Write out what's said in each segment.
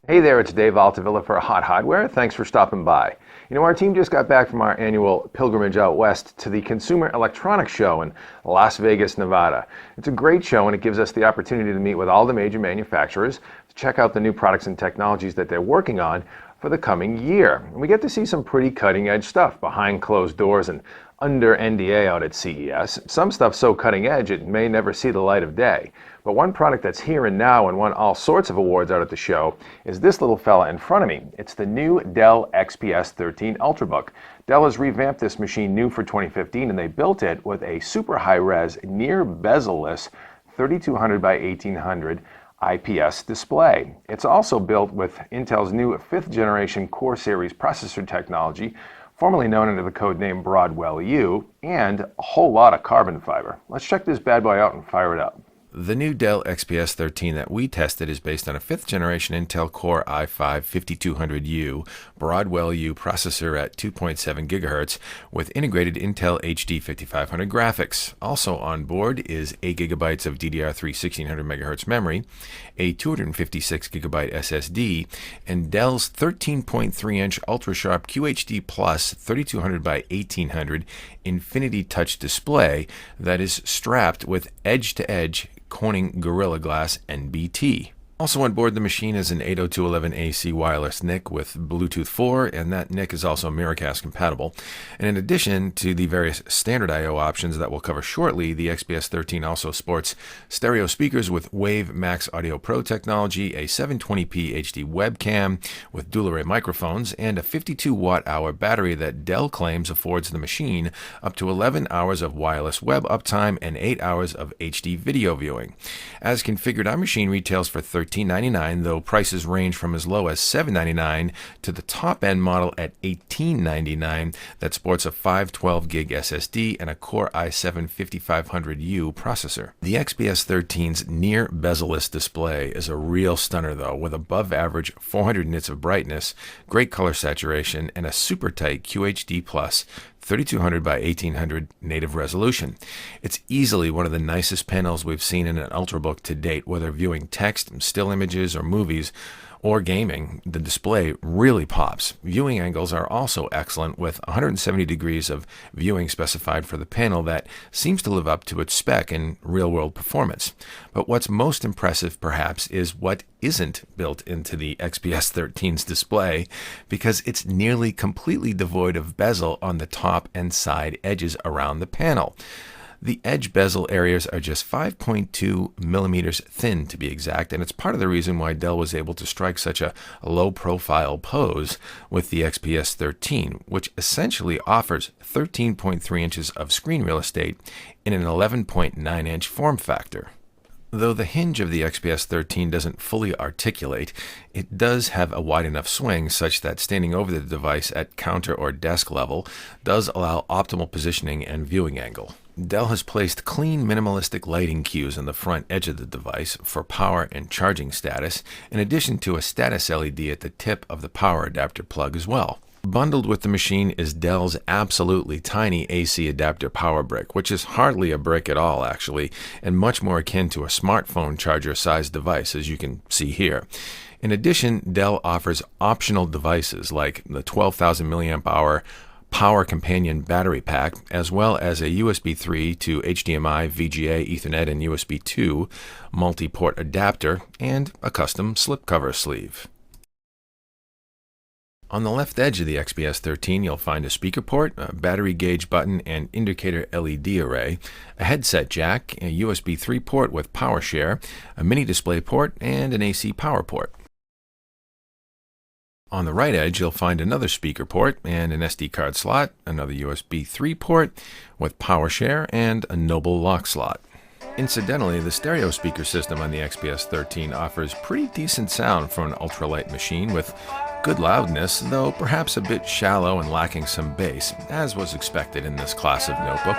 Hey there, it's Dave Altavilla for Hot Hardware. Thanks for stopping by. Our team just got back from our annual pilgrimage out west to the Consumer Electronics Show in Las Vegas, Nevada. It's a great show and it gives us the opportunity to meet with all the major manufacturers to check out the new products and technologies that they're working on for the coming year. And we get to see some pretty cutting edge stuff behind closed doors and under NDA out at CES. Some stuff so cutting edge it may never see the light of day. But one product that's here and now and won all sorts of awards out at the show is this little fella in front of me. It's the new Dell XPS 13 Ultrabook. Dell has revamped this machine new for 2015 and they built it with a super high-res, near bezel-less 3200 by 1800 IPS display. It's also built with Intel's new 5th generation Core Series processor technology, formerly known under the code name Broadwell U, and a whole lot of carbon fiber. Let's check this bad boy out and fire it up. The new Dell XPS 13 that we tested is based on a 5th generation Intel Core i5 5200U Broadwell U processor at 2.7 GHz with integrated Intel HD 5500 graphics. Also on board is 8 GB of DDR3 1600 MHz memory, a 256 GB SSD, and Dell's 13.3-inch ultra-sharp QHD Plus 3200 by 1800 Infinity Touch display that is strapped with edge-to-edge Corning Gorilla Glass NBT. Also on board the machine is an 802.11ac wireless NIC with Bluetooth 4, and that NIC is also Miracast compatible. And in addition to the various standard I/O options that we'll cover shortly, the XPS 13 also sports stereo speakers with Wave Max Audio Pro technology, a 720p HD webcam with dual array microphones, and a 52 watt-hour battery that Dell claims affords the machine up to 11 hours of wireless web uptime and 8 hours of HD video viewing. As configured, our machine retails for $13.99, though prices range from as low as $7.99 to the top-end model at $18.99 that sports a 512 gig SSD and a Core i7 5500U processor. The XPS 13's near bezel-less display is a real stunner, though, with above-average 400 nits of brightness, great color saturation, and a super tight QHD Plus 3200 by 1800 native resolution. It's easily one of the nicest panels we've seen in an Ultrabook to date, whether viewing text, still images, or movies, or gaming. The display really pops. Viewing angles are also excellent, with 170 degrees of viewing specified for the panel that seems to live up to its spec in real-world performance. But what's most impressive, perhaps, is what isn't built into the XPS 13's display, because it's nearly completely devoid of bezel on the top and side edges around the panel. The edge bezel areas are just 5.2 millimeters thin, to be exact, and it's part of the reason why Dell was able to strike such a low-profile pose with the XPS 13, which essentially offers 13.3 inches of screen real estate in an 11.9-inch form factor. Though the hinge of the XPS 13 doesn't fully articulate, it does have a wide enough swing such that standing over the device at counter or desk level does allow optimal positioning and viewing angle. Dell has placed clean, minimalistic lighting cues on the front edge of the device for power and charging status, in addition to a status LED at the tip of the power adapter plug as well. Bundled with the machine is Dell's absolutely tiny AC adapter power brick, which is hardly a brick at all, actually, and much more akin to a smartphone charger-sized device, as you can see here. In addition, Dell offers optional devices like the 12,000 milliamp hour Power Companion battery pack, as well as a USB 3 to HDMI, VGA, Ethernet, and USB 2 multi-port adapter, and a custom slipcover sleeve. On the left edge of the XPS 13, you'll find a speaker port, a battery gauge button and indicator LED array, a headset jack, a USB 3 port with power share, a mini display port, and an AC power port. On the right edge, you'll find another speaker port and an SD card slot, another USB 3 port with power share, and a Noble lock slot. Incidentally, the stereo speaker system on the XPS 13 offers pretty decent sound for an ultralight machine with good loudness, though perhaps a bit shallow and lacking some bass, as was expected in this class of notebook.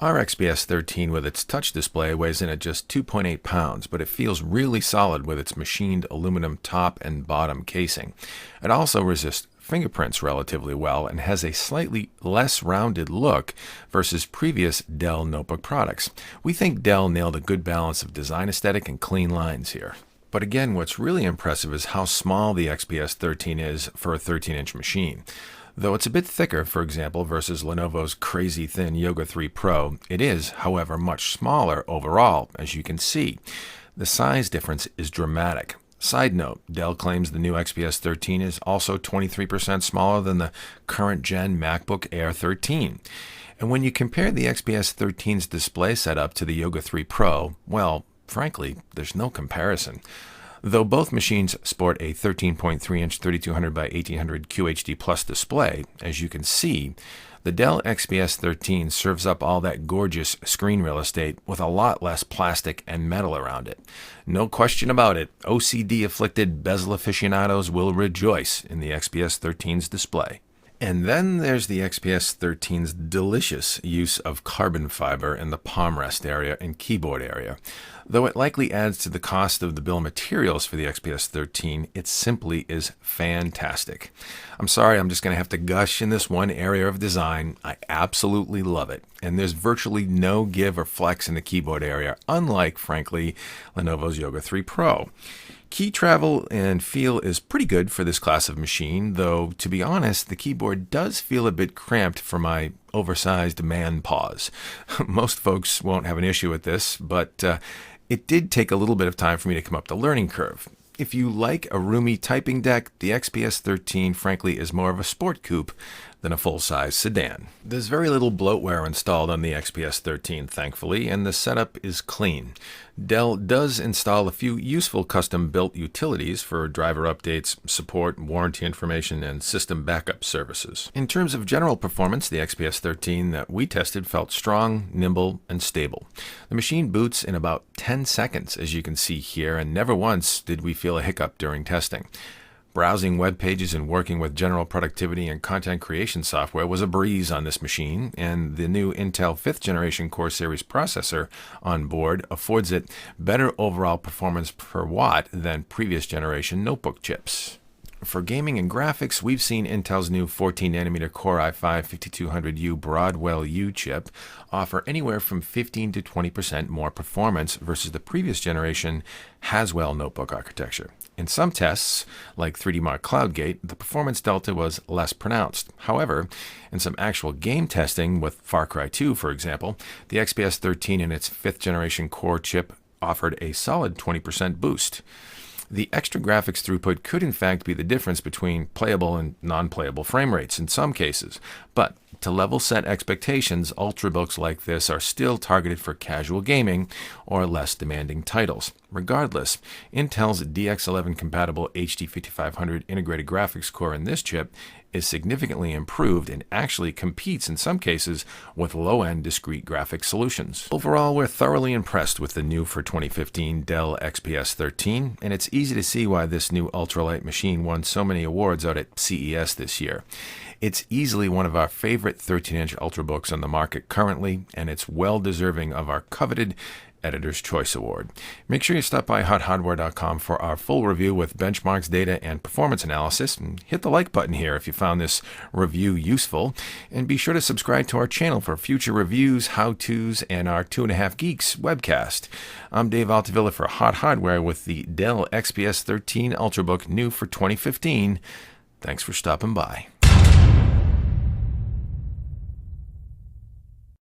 Our XPS 13 with its touch display weighs in at just 2.8 pounds, but it feels really solid with its machined aluminum top and bottom casing. It also resists fingerprints relatively well and has a slightly less rounded look versus previous Dell notebook products. We think Dell nailed a good balance of design aesthetic and clean lines here. But again, what's really impressive is how small the XPS 13 is for a 13-inch machine. Though it's a bit thicker, for example, versus Lenovo's crazy thin Yoga 3 Pro, it is, however, much smaller overall, as you can see. The size difference is dramatic. Side note, Dell claims the new XPS 13 is also 23% smaller than the current gen MacBook Air 13. And when you compare the XPS 13's display setup to the Yoga 3 Pro, well, frankly, there's no comparison. Though both machines sport a 13.3-inch 3200 by 1800 QHD Plus display, as you can see, the Dell XPS 13 serves up all that gorgeous screen real estate with a lot less plastic and metal around it. No question about it, OCD-afflicted bezel aficionados will rejoice in the XPS 13's display. And then there's the XPS 13's delicious use of carbon fiber in the palm rest area and keyboard area. Though it likely adds to the cost of the bill of materials for the XPS 13, it simply is fantastic. I'm sorry, I'm just going to have to gush in this one area of design. I absolutely love it. And there's virtually no give or flex in the keyboard area, unlike, frankly, Lenovo's Yoga 3 Pro. Key travel and feel is pretty good for this class of machine, though, to be honest, the keyboard does feel a bit cramped for my oversized man paws. Most folks won't have an issue with this, but it did take a little bit of time for me to come up the learning curve. If you like a roomy typing deck, the XPS 13, frankly, is more of a sport coupe than a full-size sedan. There's very little bloatware installed on the XPS 13, thankfully, and the setup is clean. Dell does install a few useful custom-built utilities for driver updates, support, warranty information, and system backup services. In terms of general performance, the XPS 13 that we tested felt strong, nimble, and stable. The machine boots in about 10 seconds, as you can see here, and never once did we feel a hiccup during testing. Browsing web pages and working with general productivity and content creation software was a breeze on this machine, and the new Intel 5th generation Core Series processor on board affords it better overall performance per watt than previous generation notebook chips. For gaming and graphics, we've seen Intel's new 14nm Core i5-5200U Broadwell U chip offer anywhere from 15 to 20% more performance versus the previous generation Haswell notebook architecture. In some tests, like 3D Mark CloudGate, the performance delta was less pronounced. However, in some actual game testing with Far Cry 2, for example, the XPS 13 and its 5th generation Core chip offered a solid 20% boost. The extra graphics throughput could in fact be the difference between playable and non-playable frame rates in some cases, but to level set expectations, Ultrabooks like this are still targeted for casual gaming or less demanding titles. Regardless, Intel's DX11 compatible HD 5500 integrated graphics core in this chip is significantly improved and actually competes in some cases with low-end discrete graphics solutions. Overall, we're thoroughly impressed with the new for 2015 Dell XPS 13, and it's easy to see why this new ultralight machine won so many awards out at CES this year. It's easily one of our favorite 13-inch Ultrabooks on the market currently, and it's well deserving of our coveted Editor's Choice Award. Make sure you stop by HotHardware.com for our full review with benchmarks, data, and performance analysis. And hit the like button here if you found this review useful. And be sure to subscribe to our channel for future reviews, how-tos, and our 2.5 Geeks webcast. I'm Dave Altavilla for Hot Hardware with the Dell XPS 13 Ultrabook new for 2015. Thanks for stopping by.